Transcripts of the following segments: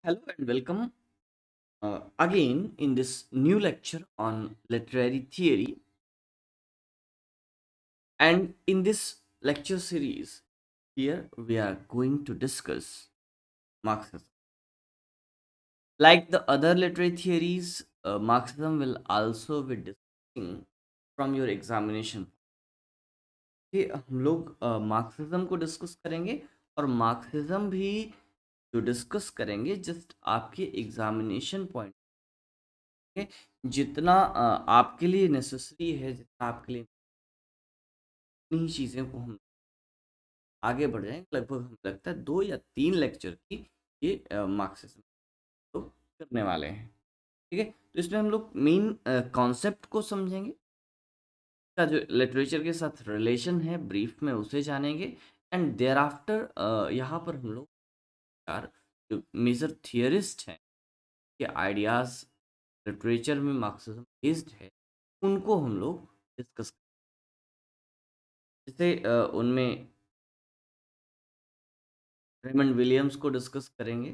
Hello and welcome again in this new lecture on literary theory. And in this lecture series, here we are going to discuss Marxism. Like the other literary theories, Marxism will also be discussing from your examination. कि हम लोग Marxism को discuss करेंगे और Marxism भी जो discuss करेंगे just आपके एग्जामिनेशन पॉइंट के जितना आपके लिए नेसेसरी है, जितना आपके लिए इन्हीं चीज़ें को हम आगे बढ़ जाएंगे। लगभग हमें लगता है 2 या 3 लेक्चर की ये मार्क्सिज्म तो करने वाले हैं। ठीक है, तो इसमें हम लोग मेन कॉन्सेप्ट को समझेंगे, का जो लिटरेचर के साथ रिलेशन है ब्रीफ में उसे जानेंगे। एंड देयर आफ्टर यहाँ पर हम लोग यार जो मेजर थियरिस्ट हैं के आइडियाज़ लिटरेचर में मार्क्सिज्म बेस्ड है उनको हम लोग डिस्कस, जैसे उनमें रेमंड विलियम्स को डिस्कस करेंगे।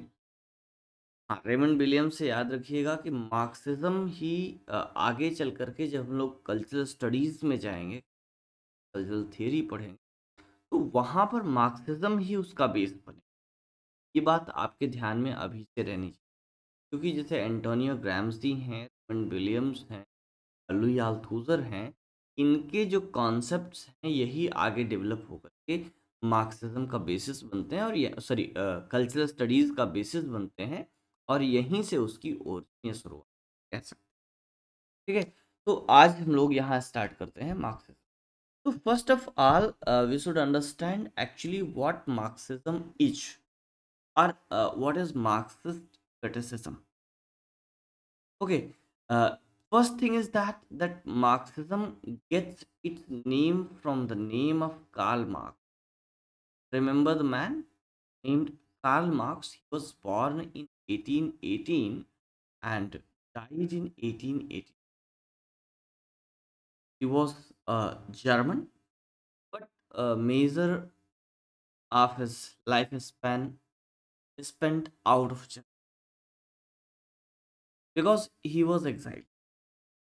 हाँ, रेमंड विलियम्स से याद रखिएगा कि मार्क्सिज्म ही आगे चल करके जब हम लोग कल्चरल स्टडीज़ में जाएंगे, कल्चरल थियरी पढ़ेंगे, तो वहाँ पर मार्क्सिज्म ही उसका बेस बने। ये बात आपके ध्यान में अभी से रहनी चाहिए, क्योंकि जैसे एंटोनियो ग्राम्सी हैं, रेमंड विलियम्स हैं, लुई अल्थुसर हैं, इनके जो कॉन्सेप्ट्स हैं यही आगे डेवलप होकर के मार्क्सिज्म का बेसिस बनते हैं, और ये सॉरी कल्चरल स्टडीज़ का बेसिस बनते हैं, और यहीं से उसकी ओरिजिन शुरुआत कह सकते हैं। ठीक है, तो आज हम लोग यहाँ स्टार्ट करते हैं मार्क्सिज्म। तो first of all we should understand actually what Marxism is, और what is Marxist criticism. Okay, first thing is that Marxism gets its name from the name of Karl Marx. Remember the man named Karl Marx? He was born in 1818 and died in 1880. He was German, but a major of his life span is spent out of Germany because he was exiled.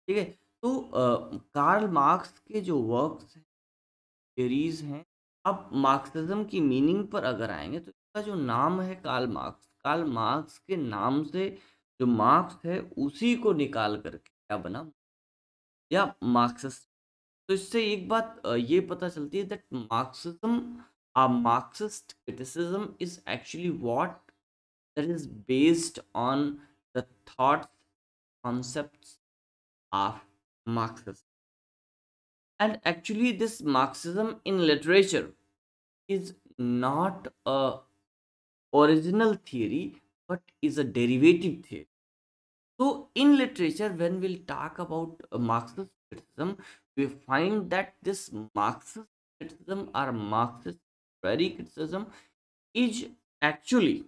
ठीक है, तो Karl marks के जो works theories हैं, अब Marxism की meaning पर अगर आएंगे तो इसका जो नाम है कार्ल मार्क्स के नाम से जो मार्क्स है उसी को निकाल करके क्या बना, या मार्क्सिस्ट। तो इससे एक बात ये पता चलती है that Marxism, a Marxist criticism is actually what that is based on the thoughts, concepts of Marxism. And actually this Marxism in literature is not a original theory but is a derivative theory. So in literature, when we'll talk about Marxist criticism, we find that this Marxist criticism or Marxist literary criticism is actually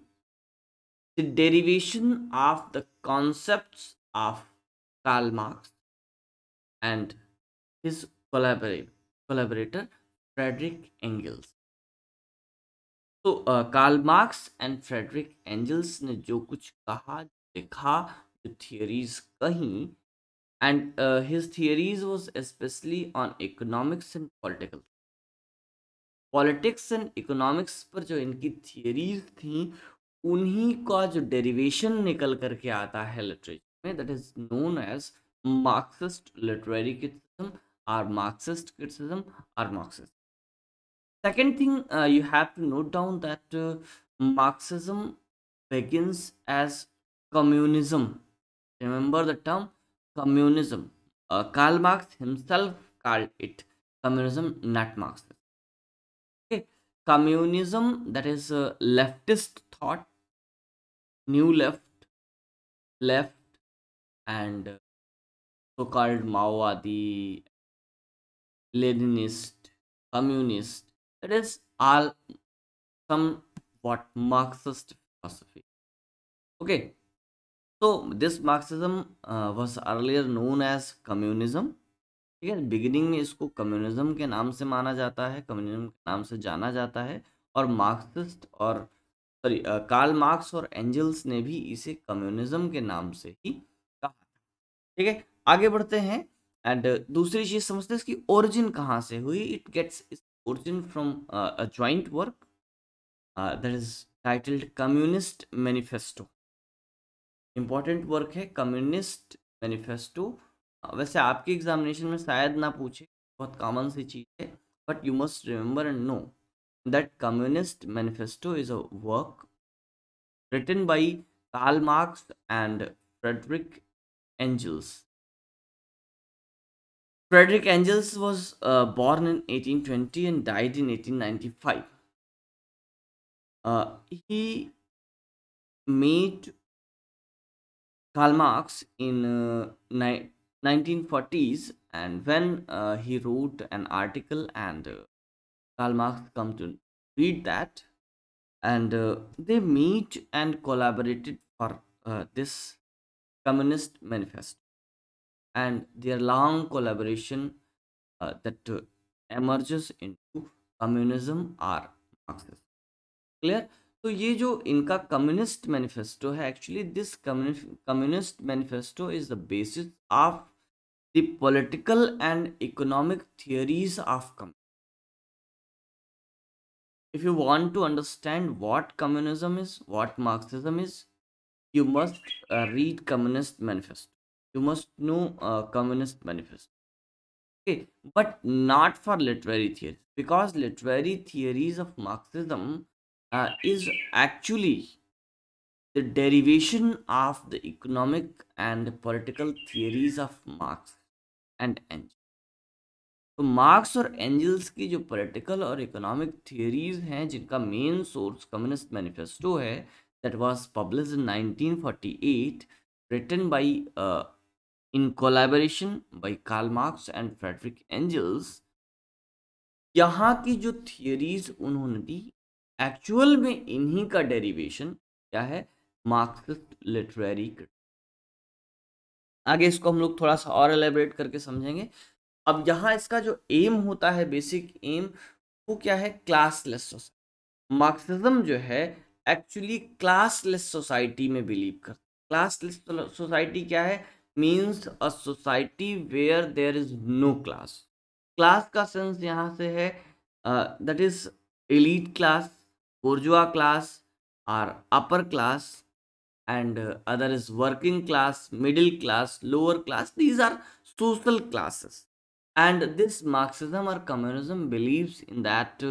the derivation of the concepts of Karl Marx and his collaborator Friedrich Engels. तो Karl Marx and Friedrich Engels ने जो कुछ कहा, लिखा, जो theories कही, and his theories was specially on economics and politics and economics पर जो इनकी थियरीज थी, उन्हीं का जो डेरिवेशन निकल करके आता है लिटरेचर में, that is known as Marxist literary criticism और मार्क्सिस्ट क्रिटिसिज्म और Marxist. Second thing, you have to note down that Marxism begins as communism. Remember the term communism. Karl Marx himself called it communism, not Marxism. Okay. Communism, that is leftist thought, new left, and so-called Maowadi, Leninist, communist. That is all somewhat Marxist philosophy. Okay, so this Marxism was earlier known as communism. ठीक है, beginning में इसको communism के नाम से माना जाता है, कम्युनिज्म के नाम से जाना जाता है, और मार्क्सिस्ट और सॉरी कार्ल मार्क्स और एंजल्स ने भी इसे कम्युनिज्म के नाम से ही कहा। ठीक है, आगे बढ़ते हैं। एंड दूसरी चीज समझते हैं इसकी ओरिजिन कहाँ से हुई। It gets origin from a joint work that is titled communist manifesto. Important work है कम्युनिस्ट मैनिफेस्टो। वैसे आपके एग्जामिनेशन में शायद ना पूछे, बहुत कॉमन सी चीज है, but you must remember and know that communist manifesto is a work written by Karl Marx and Friedrich Engels. Friedrich Engels was born in 1820 and died in 1895. He met Karl Marx in 1940s, and when he wrote an article, and Karl Marx come to read that, and they meet and collaborated for this Communist Manifesto, and their long collaboration that emerges into communism or Marxism. Clear. तो ये जो इनका communist manifesto है, actually this communist manifesto is the basis of the political and economic theories of communism. if you want to understand what communism is, what Marxism is, you must read Communist Manifesto. You must know Communist Manifesto. Okay, but not for literary theories, because literary theories of Marxism is actually the derivation of the economic and political theories of Marx and Engels. तो Marx और Engels की जो political और economic theories हैं, जिनका main source communist manifesto है, that was published in 1948, written by in collaboration by Karl Marx and Friedrich Engels. यहाँ की जो थियरीज उन्होंने दी, एक्चुअल में इन्हीं का डेरिवेशन क्या है, मार्क्सिस्ट लिटरेरी क्रिटिक। आगे इसको हम लोग थोड़ा सा और एलेबरेट करके समझेंगे। अब यहाँ इसका जो एम होता है, बेसिक एम, वो क्या है, क्लासलेस सोसाइटी। मार्क्सिज्म जो है एक्चुअली क्लासलेस सोसाइटी में बिलीव करता है। क्लासलेस सोसाइटी क्या है, means a society where there is no class. Class का सेंस यहाँ से है that is elite class, bourgeois class और upper class, and other is working class, middle class, lower class. These are social classes, and this Marxism or communism believes in that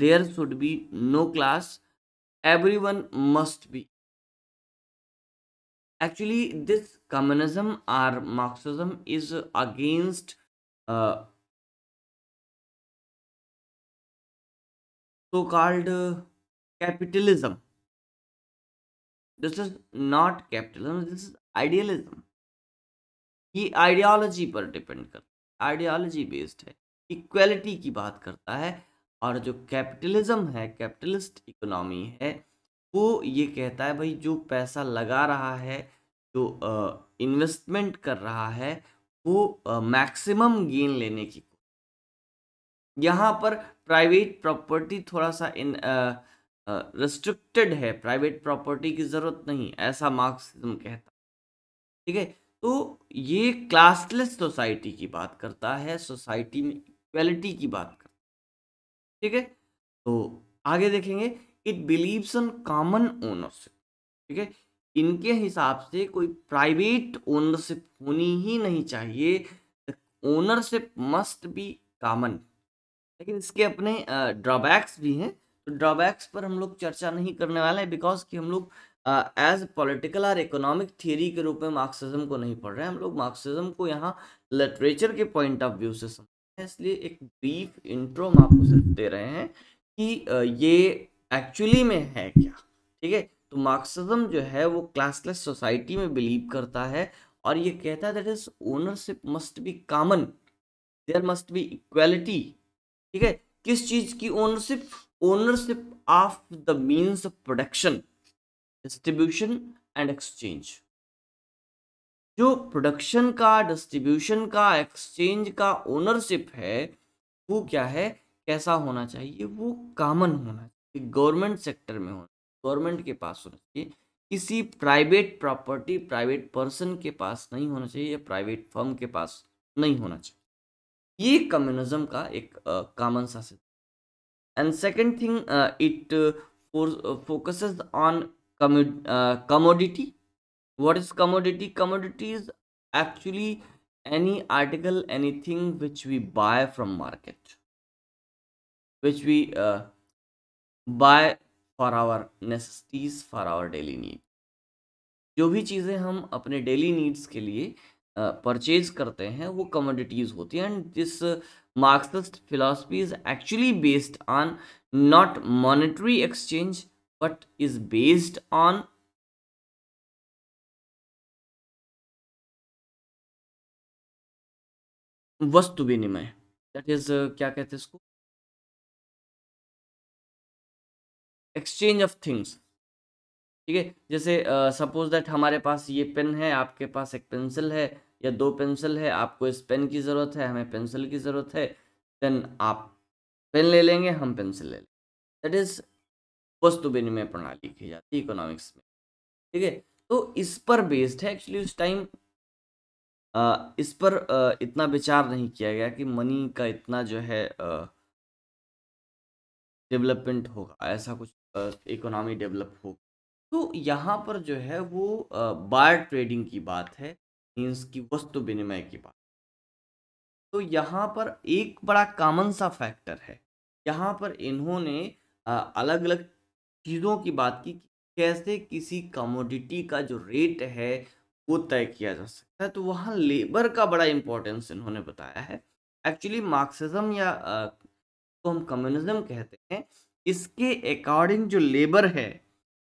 there should be no class, everyone must be. Actually this communism or Marxism is against so called capitalism. This is not capitalism, this is idealism. ये ideology पर depend करता है, ideology based है, equality की बात करता है। और जो कैपिटलिज्म है, कैपिटलिस्ट इकोनॉमी है, वो ये कहता है भाई जो पैसा लगा रहा है, जो इन्वेस्टमेंट कर रहा है, वो मैक्सिमम गेन लेने की। यहाँ पर प्राइवेट प्रॉपर्टी थोड़ा सा इन रिस्ट्रिक्टेड है, प्राइवेट प्रॉपर्टी की ज़रूरत नहीं, ऐसा मार्क्सिज्म कहता है। ठीक है, तो ये क्लासलेस सोसाइटी की बात करता है, सोसाइटी में इक्वलिटी की बात करता है। ठीक है, तो आगे देखेंगे, it beliefs on common ownership. ठीक है, इनके हिसाब से कोई प्राइवेट ओनरशिप होनी ही नहीं चाहिए, ओनरशिप मस्ट बी कॉमन। लेकिन इसके अपने ड्रॉबैक्स भी हैं, तो ड्रॉबैक्स पर हम लोग चर्चा नहीं करने वाले हैं, बिकॉज कि हम लोग एज पॉलिटिकल और इकोनॉमिक थियरी के रूप में मार्क्सिज्म को नहीं पढ़ रहे हैं, हम लोग मार्क्सिज्म को यहाँ लिटरेचर के पॉइंट ऑफ व्यू से समझते हैं। इसलिए एक ब्रीफ इंट्रो हम आपको सिर्फ दे रहे हैं कि ये एक्चुअली में है क्या। ठीक है, तो मार्क्सिज्म जो है वो क्लासलेस सोसाइटी में बिलीव करता है, और ये कहता है that is ownership must be common, there must be equality. ठीक है, किस चीज की ownership, ownership of the means of production, distribution and exchange. जो प्रोडक्शन का, डिस्ट्रीब्यूशन का, एक्सचेंज का ओनरशिप है, वो क्या है, कैसा होना चाहिए, वो कॉमन होना चाहिए, गवर्नमेंट सेक्टर में होना। गवर्नमेंट के पास होना चाहिए, किसी प्राइवेट प्रॉपर्टी प्राइवेट पर्सन के पास नहीं होना चाहिए या प्राइवेट फर्म के पास नहीं होना चाहिए। ये कम्युनिज्म का एक कॉमन सा सिद्धांत। And second thing, it focuses on commodity. What is commodity? Commodity is actually any article, anything which we buy from market, which we buy for our necessities, for our daily need. जो भी चीज़ें हम अपने daily needs के लिए purchase करते हैं वो कमोडिटीज होती हैं। And this Marxist philosophy is actually based on not monetary exchange but is based on वस्तु विनिमय। दैट इज क्या कहते हैं इसको, एक्सचेंज ऑफ थिंग्स। ठीक है, जैसे सपोज दैट हमारे पास ये पेन है, आपके पास एक पेंसिल है या दो पेंसिल है, आपको इस पेन की ज़रूरत है, हमें पेंसिल की ज़रूरत है, देन आप पेन ले लेंगे, हम पेंसिल ले लेंगे। दैट इज वस्तु विनिमय प्रणाली की जाती है इकोनॉमिक्स में। ठीक है, तो इस पर बेस्ड है एक्चुअली। उस टाइम इस पर इतना विचार नहीं किया गया कि मनी का इतना जो है डेवलपमेंट होगा, ऐसा कुछ इकोनॉमी डेवलप होगा। तो यहाँ पर जो है वो बायर ट्रेडिंग की बात है, मीन्स की वस्तु विनिमय की बात। तो यहाँ पर एक बड़ा कॉमन सा फैक्टर है, यहाँ पर इन्होंने अलग अलग चीज़ों की बात की कि कैसे किसी कमोडिटी का जो रेट है वो तय किया जा सकता है। तो वहाँ लेबर का बड़ा इंपॉर्टेंस इन्होंने बताया है। एक्चुअली मार्क्सिज्म या तो हम कम्युनिज्म कहते हैं, इसके अकॉर्डिंग जो लेबर है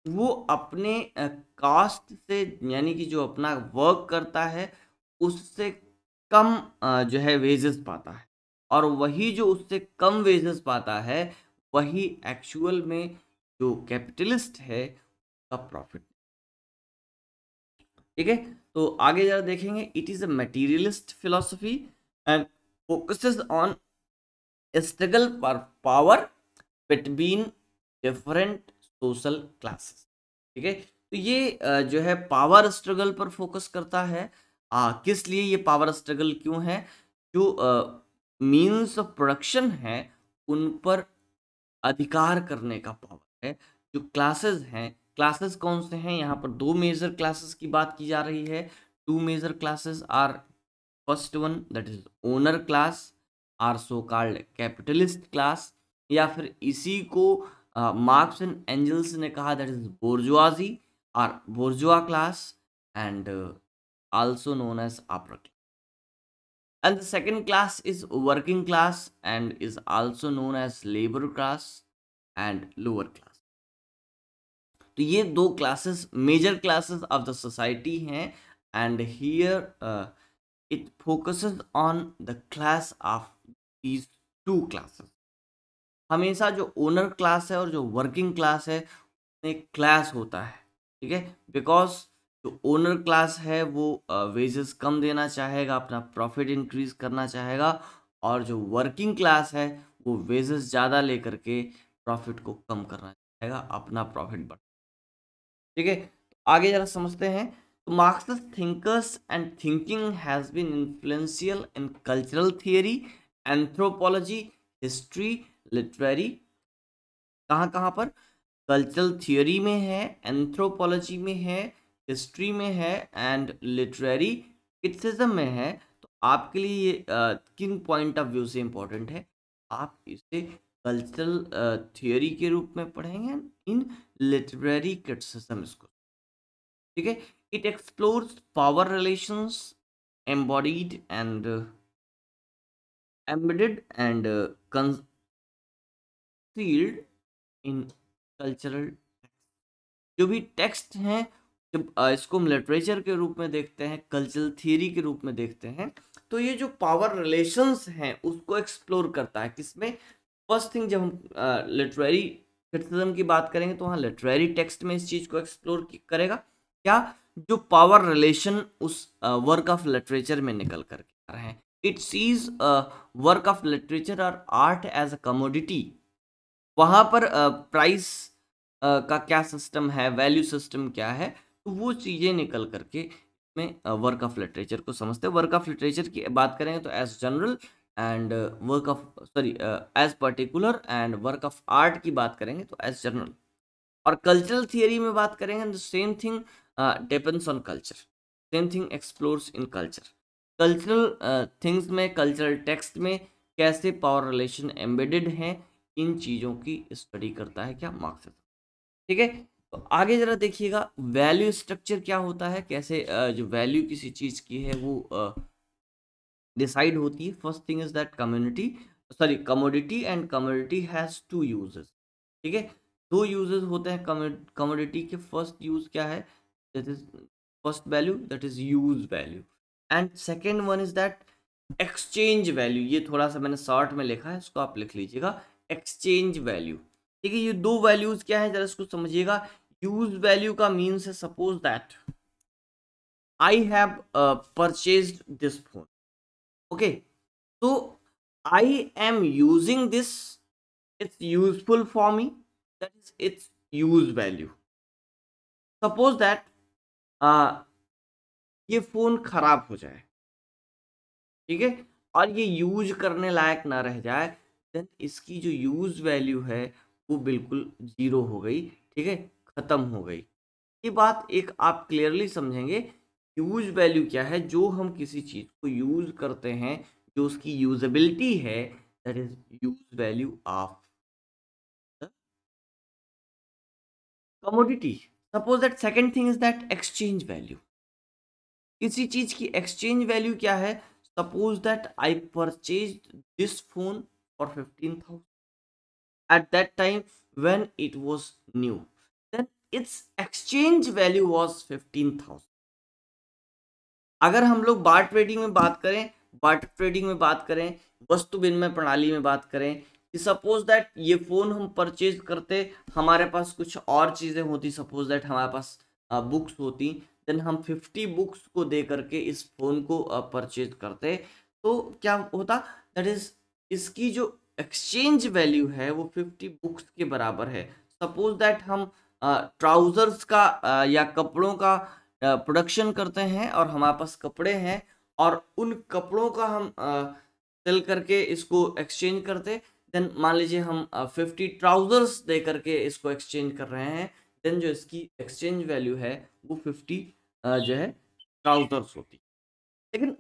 वो अपने कास्ट से, यानी कि जो अपना वर्क करता है उससे कम जो है वेजेस पाता है, और वही जो उससे कम वेजेस पाता है वही एक्चुअल में जो कैपिटलिस्ट है का प्रॉफिट। ठीक है, तो आगे जरा देखेंगे। It is a materialist philosophy and focuses on struggle for power between different social classes. ठीक है, तो ये जो है पावर स्ट्रगल पर फोकस करता है। किस लिए ये पावर स्ट्रगल क्यों है? जो मीन्स ऑफ प्रोडक्शन है उन पर अधिकार करने का पावर है। जो क्लासेस हैं, क्लासेस कौन से हैं? यहाँ पर दो मेजर क्लासेस की बात की जा रही है। Two major classes are, first one that is owner class are so called capitalist class, या फिर इसी को मार्क्स एंड एंजल्स ने कहा दैट इज बोर्जुआजी और bourgeois class and also known as upper class. And the second class is working class and is also known as labor class and lower class. तो ये दो classes major classes of the society हैं। And here it focuses on the class of these two classes. हमेशा जो owner class है और जो working class है एक क्लास होता है। ठीक है, बिकॉज जो ओनर क्लास है वो वेजेस कम देना चाहेगा, अपना प्रॉफिट इंक्रीज करना चाहेगा, और जो वर्किंग क्लास है वो वेजेस ज़्यादा लेकर के प्रॉफिट को कम करना चाहेगा, अपना प्रॉफिट बढ़। ठीक है, आगे जरा समझते हैं। तो Marxist thinkers and thinking has been influential in cultural theory, anthropology, history, literary. कहाँ कहाँ पर? कल्चरल थियोरी में है, एंथ्रोपोलॉजी में है, हिस्ट्री में है एंड लिटरेरी क्रिटिसिज्म में है। तो आपके लिए ये किन पॉइंट ऑफ व्यू से इम्पोर्टेंट है? आप इसे कल्चरल थियोरी के रूप में पढ़ेंगे, इन लिटरेरी क्रिटिसिज्म इसको। ठीक है, it explores power relations embodied and embedded and concealed in cultural. जो भी टेक्स्ट हैं, जब इसको हम लिटरेचर के रूप में देखते हैं, कल्चरल थियरी के रूप में देखते हैं, तो ये जो पावर रिलेशंस हैं उसको एक्सप्लोर करता है। किसमें? फर्स्ट थिंग, जब हम लिटरेरी क्रिटिसिज्म की बात करेंगे तो वहाँ लिटरेरी टेक्स्ट में इस चीज़ को एक्सप्लोर करेगा। क्या? जो पावर रिलेशन उस वर्क ऑफ लिटरेचर में निकल कर के आ रहे हैं। It sees work of literature और आर्ट एज अ कमोडिटी। वहाँ पर प्राइस का क्या सिस्टम है, वैल्यू सिस्टम क्या है, तो वो चीज़ें निकल करके में वर्क ऑफ लिटरेचर को समझते हैं। वर्क ऑफ लिटरेचर की बात करेंगे तो as general and work of as particular, and work of art की बात करेंगे तो एज जनरल। और कल्चरल थियरी में बात करेंगे तो same thing depends on culture, same thing explores in culture. Cultural things में, कल्चरल टेक्स्ट में कैसे पावर रिलेशन एम्बेडेड हैं, इन चीज़ों की स्टडी करता है क्या, मार्क्सिज्म। ठीक है, तो आगे जरा देखिएगा वैल्यू स्ट्रक्चर क्या होता है, कैसे जो वैल्यू किसी चीज़ की है वो डिसाइड होती है। First thing is that commodity and commodity has two uses. ठीक है, दो यूजेस होते हैं कमोडिटी के। फर्स्ट यूज क्या है, that is first value, that is use value, and second one is that exchange value. ये थोड़ा सा मैंने शॉर्ट में लिखा है, इसको आप लिख लीजिएगा, एक्सचेंज वैल्यू। ठीक है, ये दो वैल्यूज क्या है, जरा इसको समझिएगा। यूज वैल्यू का मीन्स है, suppose that I have purchased this phone. Okay, so I am using this, it's useful for me, that is its use value. Suppose that ये फोन खराब हो जाए, ठीक है, और ये यूज करने लायक ना रह जाए, देन इसकी जो यूज वैल्यू है वो बिल्कुल जीरो हो गई। ठीक है, खत्म हो गई। ये बात एक आप क्लियरली समझेंगे। यूज वैल्यू क्या है, जो हम किसी चीज को यूज करते हैं, जो उसकी यूजेबिलिटी है, that is use value of the commodity. Suppose that second thing is that exchange value. किसी चीज की एक्सचेंज वैल्यू क्या है, suppose that I purchase this phone for 15,000 at that time when it was new, then its exchange value was 15,000। अगर हम लोग barter trading में बात करें, वस्तु विनिमय प्रणाली में बात करें, कि सपोज दैट ये फोन हम परचेज करते, हमारे पास कुछ और चीजें होती, सपोज दैट हमारे पास बुक्स होती, देन हम 50 बुक्स को दे करके इस फोन को परचेज करते, तो क्या होता, दैट इज इसकी जो एक्सचेंज वैल्यू है वो 50 बुक्स के बराबर है। सपोज दैट हम ट्राउजर्स का या कपड़ों का प्रोडक्शन करते हैं, और हमारे पास कपड़े हैं, और उन कपड़ों का हम सेल करके इसको एक्सचेंज करते, देन मान लीजिए हम 50 ट्राउजर्स दे करके इसको एक्सचेंज कर रहे हैं, देन जो इसकी एक्सचेंज वैल्यू है वो 50 जो है ट्राउजर्स होती। लेकिन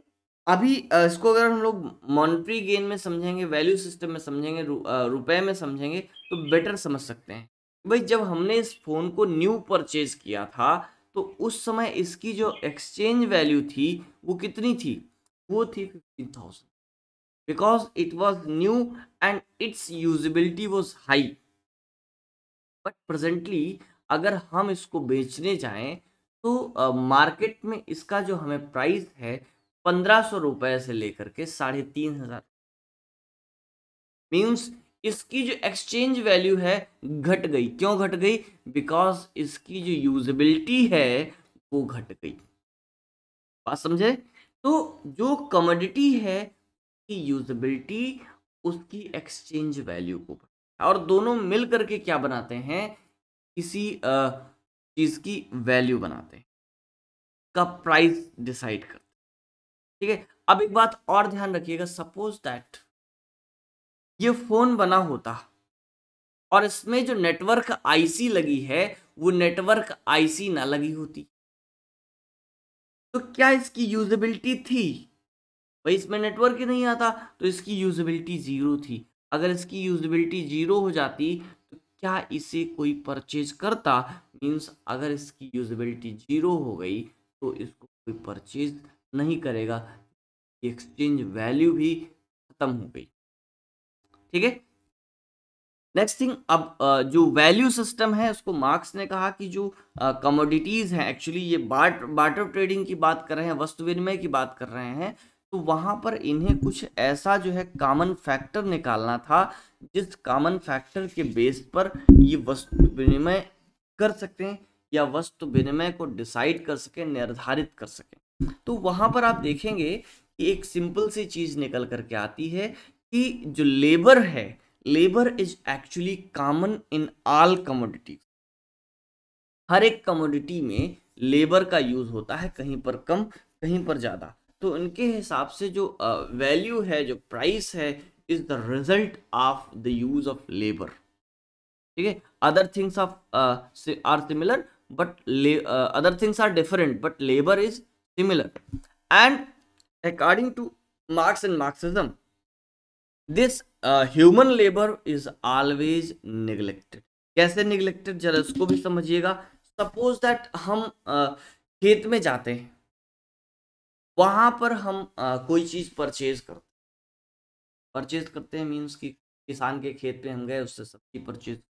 अभी इसको अगर हम लोग मॉनेटरी गेन में समझेंगे, वैल्यू सिस्टम में समझेंगे, रुपए में समझेंगे, तो बेटर समझ सकते हैं। भाई जब हमने इस फोन को न्यू परचेज किया था, तो उस समय इसकी जो एक्सचेंज वैल्यू थी वो कितनी थी, वो थी 15,000, because it was new and it's usability was high. But presently अगर हम इसको बेचने जाएं, तो मार्केट में इसका जो हमें प्राइस है 1,500 रुपए से लेकर के 3,500, मीन्स इसकी जो एक्सचेंज वैल्यू है घट गई। क्यों घट गई, बिकॉज इसकी जो यूजेबिलिटी है वो घट गई। बात समझे, तो जो कमोडिटी है की यूजेबिलिटी उसकी एक्सचेंज वैल्यू को, और दोनों मिल करके क्या बनाते हैं, किसी चीज की वैल्यू बनाते हैं, का प्राइस डिसाइड करते हैं। ठीक है, अब एक बात और ध्यान रखिएगा, सपोज दैट ये फोन बना होता और इसमें जो नेटवर्क आईसी लगी है वो नेटवर्क आईसी ना लगी होती, तो क्या इसकी यूजेबिलिटी थी, भाई इसमें नेटवर्क ही नहीं आता, तो इसकी यूजेबिलिटी जीरो थी। अगर इसकी यूजेबिलिटी जीरो हो जाती तो क्या इसे कोई परचेज करता, मीन्स अगर इसकी यूजेबिलिटी जीरो हो गई तो इसको कोई परचेज नहीं करेगा, एक्सचेंज वैल्यू भी खत्म हो गई। ठीक है, नेक्स्ट थिंग, अब जो वैल्यू सिस्टम है उसको मार्क्स ने कहा कि जो कमोडिटीज हैं, एक्चुअली ये बार्टर ट्रेडिंग की बात कर रहे हैं, वस्तु विनिमय की बात कर रहे हैं, तो वहां पर इन्हें कुछ ऐसा जो है कॉमन फैक्टर निकालना था, जिस कॉमन फैक्टर के बेस पर ये वस्तु विनिमय कर सकते हैं या वस्तु विनिमय को डिसाइड कर सके, निर्धारित कर सके। तो वहां पर आप देखेंगे कि एक सिंपल सी चीज निकल करके आती है कि जो लेबर है, labour is actually common in all commodities. हर एक कमोडिटी में लेबर का यूज होता है, कहीं पर कम कहीं पर ज्यादा। तो उनके हिसाब से जो वैल्यू है, जो प्राइस है, is the result of the use of labour. ठीक है, other things of are similar but other things are different but labour is similar. And according to Marx and Marxism, this human labour is always neglected. कैसे neglected, जरा इसको भी समझिएगा। Suppose that हम खेत में जाते हैं, वहां पर हम कोई चीज परचेज करते हैं मीन्स कि किसान के खेत पे हम गए, उससे सब्जी purchase,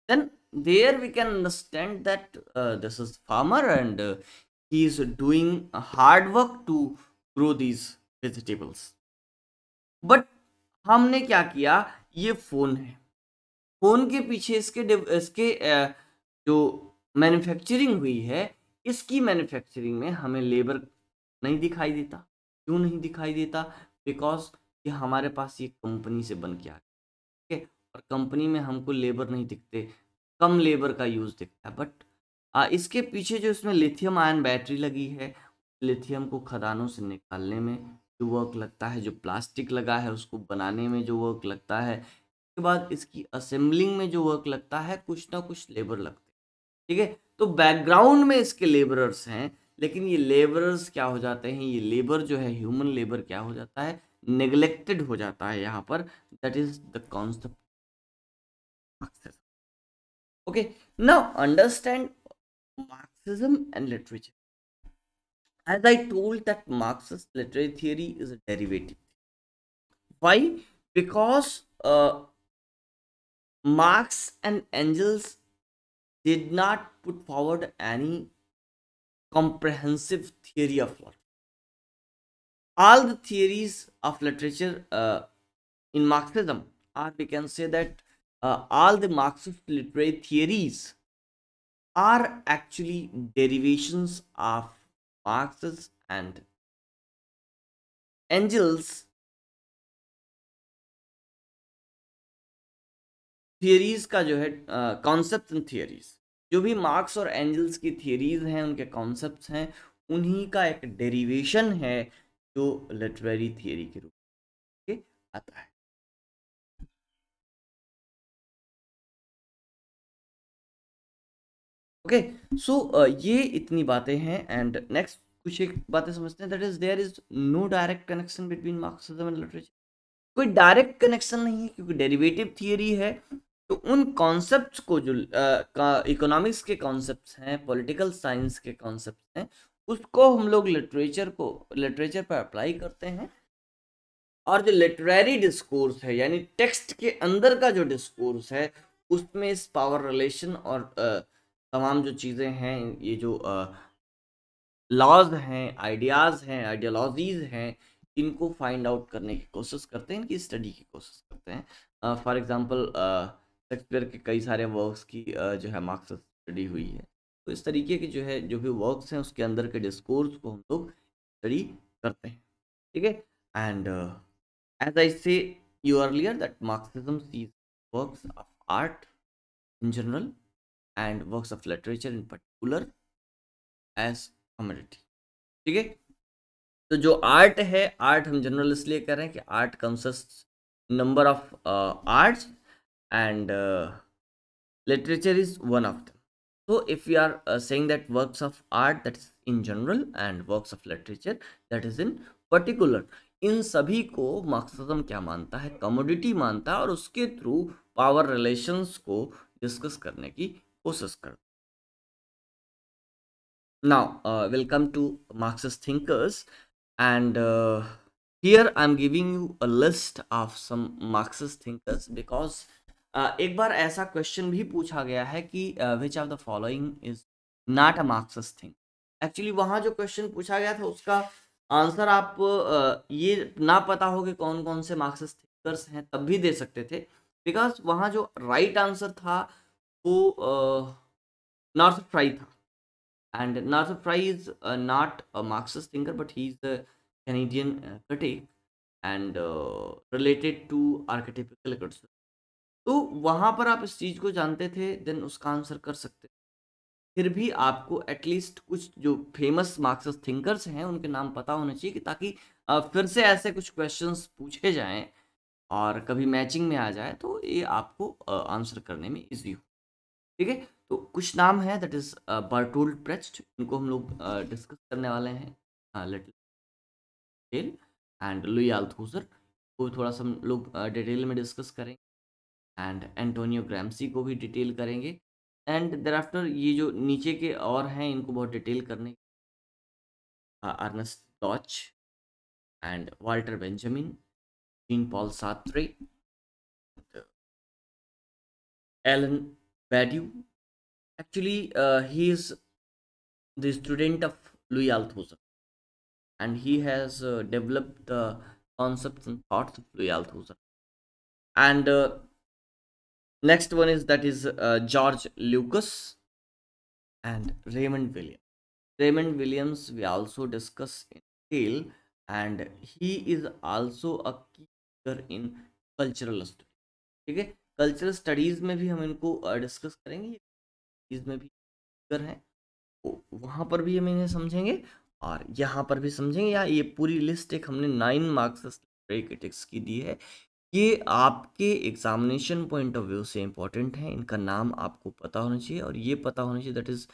then there we can understand that this is farmer and he is doing a hard work to grow these vegetables। But हमने क्या किया, ये फोन है, फोन के पीछे इसके जो मैन्युफैक्चरिंग हुई है, इसकी मैन्युफैक्चरिंग में हमें लेबर नहीं दिखाई देता। क्यों नहीं दिखाई देता? बिकॉज ये हमारे पास ये कंपनी से बन के आ गया, ठीक है, और कंपनी में हमको लेबर नहीं दिखते, कम लेबर का यूज दिखता है। बट इसके पीछे जो इसमें लिथियम आयन बैटरी लगी है, लिथियम को खदानों से निकालने में जो वर्क लगता है, जो प्लास्टिक लगा है उसको बनाने में जो वर्क लगता है, उसके बाद इसकी असेंबलिंग में जो वर्क लगता है, कुछ ना कुछ लेबर लगते हैं। ठीक है, तो बैकग्राउंड में इसके लेबरर्स हैं, लेकिन ये लेबरर्स क्या हो जाते हैं, ये लेबर जो है, ह्यूमन लेबर क्या हो जाता है, नेग्लेक्टेड हो जाता है यहाँ पर। That is the concept. Okay, now understand Marxism and literature. As I told that Marxist literary theory is a derivative. Why? Because Marx and Engels did not put forward any comprehensive theory of thought. All the theories of literature in Marxism, or we can say that all the Marxist literary theories are actually derivations of Marx's and Engels theories का जो है, concept and theories, जो भी marks और Engels की theories हैं, उनके concepts हैं, उन्हीं का एक डेरिवेशन है जो लिटरेरी थियरी के रूप में आता है। ओके, सो ये इतनी बातें हैं। एंड नेक्स्ट कुछ एक बातें समझते हैं, that is there is no direct connection between Marxism and literature. कोई डायरेक्ट कनेक्शन नहीं है, क्योंकि डेरिवेटिव थियरी है। तो उन कॉन्सेप्ट्स को जो इकोनॉमिक्स के कॉन्सेप्ट्स हैं, पॉलिटिकल साइंस के कॉन्सेप्ट्स हैं, उसको हम लोग लिटरेचर पर अप्लाई करते हैं। और जो लिटरेरी डिस्कोर्स है, यानी टेक्स्ट के अंदर का जो डिस्कोर्स है, उसमें इस पावर रिलेशन और तमाम जो चीज़ें हैं, ये जो लॉज हैं, आइडियाज़ हैं, आइडियोलॉजीज हैं, इनको फाइंड आउट करने की कोशिश करते हैं, इनकी स्टडी की कोशिश करते हैं। फॉर एग्जांपल शेक्सपियर के कई सारे वर्क्स की जो है मार्क्सिस्ट स्टडी हुई है। तो इस तरीके के जो है, जो भी वर्क्स हैं, उसके अंदर के डिस्कोर्स को हम लोग स्टडी करते हैं। ठीक है, and as I say you earlier that Marxism sees works of art in general and works of literature in particular as commodity. ठीक है, तो जो आर्ट है, आर्ट हम जनरल इसलिए कह रहे हैं कि art consist number of arts and literature is one of them. So if we are saying that works of art that is in general and works of literature that is in particular, इन सभी को Marxism क्या मानता है, commodity मानता है, और उसके through power relations को डिस्कस करने की कोशिश करता है। Now we'll come to Marxist thinkers, and here I'm giving you a list of some Marxist thinkers because एक बार ऐसा क्वेश्चन भी पूछा गया है कि which of the following is not a Marxist think. Actually वहाँ जो क्वेश्चन पूछा गया था उसका आंसर आप ये ना पता हो कि कौन कौन से मार्क्सिस्ट थिंकर्स हैं तब भी दे सकते थे, बिकॉज वहाँ जो राइट आंसर था वो नॉर्थ फ्राई था। And Narsa Fry is not a Marxist thinker, but he's a Canadian critic and related to archetypical criticism. तो वहाँ पर आप इस चीज़ को जानते थे, देन उसका आंसर कर सकते। फिर भी आपको एटलीस्ट कुछ जो फेमस मार्क्सिस्ट थिंकर्स हैं उनके नाम पता होने चाहिए, कि ताकि फिर से ऐसे कुछ क्वेश्चंस पूछे जाएं और कभी मैचिंग में आ जाए तो ये आपको आंसर करने में इजी हो। ठीक है, तो कुछ नाम है, दैट इज बर्टोल्ड ब्रेस्ट, इनको हम लोग डिस्कस करने वाले हैं लिटिल डिटेल, एंड लुई अल्थुसर को थोड़ा सा हम लोग डिटेल में डिस्कस करेंगे, एंड एंटोनियो ग्राम्सी को भी डिटेल करेंगे, एंड देर आफ्टर ये जो नीचे के और हैं इनको बहुत डिटेल करने, अर्नेस्ट डॉच and Walter Benjamin, Jean Paul Sartre, Alain Badiou. Actually, he is the student of Louis Althusser, and he has developed the concepts and thoughts of Louis Althusser. And next one is, that is George Lucas and Raymond Williams. Raymond Williams we also discuss in detail, and he is also a key figure in cultural studies. ठीक है, cultural studies में भी हम इनको discuss करेंगे, इसमें भी figure हैं, वहाँ पर भी हम इन्हें समझेंगे और यहाँ पर भी समझेंगे। या ये पूरी लिस्ट एक हमने 9 मार्क्स क्रिटिक्स की दी है, ये आपके एग्जामिनेशन पॉइंट ऑफ व्यू से इंपॉर्टेंट है, इनका नाम आपको पता होना चाहिए और ये पता होना चाहिए that is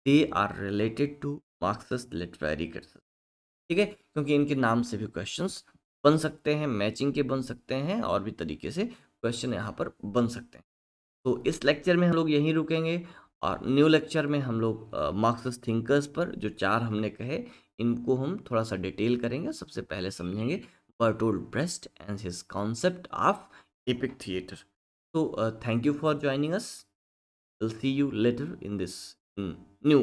they are related to Marxist literary criticism. ठीक है, क्योंकि इनके नाम से भी क्वेश्चंस बन सकते हैं, मैचिंग के बन सकते हैं, और भी तरीके से क्वेश्चन यहाँ पर बन सकते हैं। तो इस लेक्चर में हम लोग यहीं रुकेंगे, और न्यू लेक्चर में हम लोग मार्क्सिस्ट थिंकर्स पर जो 4 हमने कहे इनको हम थोड़ा सा डिटेल करेंगे। सबसे पहले समझेंगे Bertolt Brecht and his concept of epic theatre. So thank you for joining us. We'll see you later in this new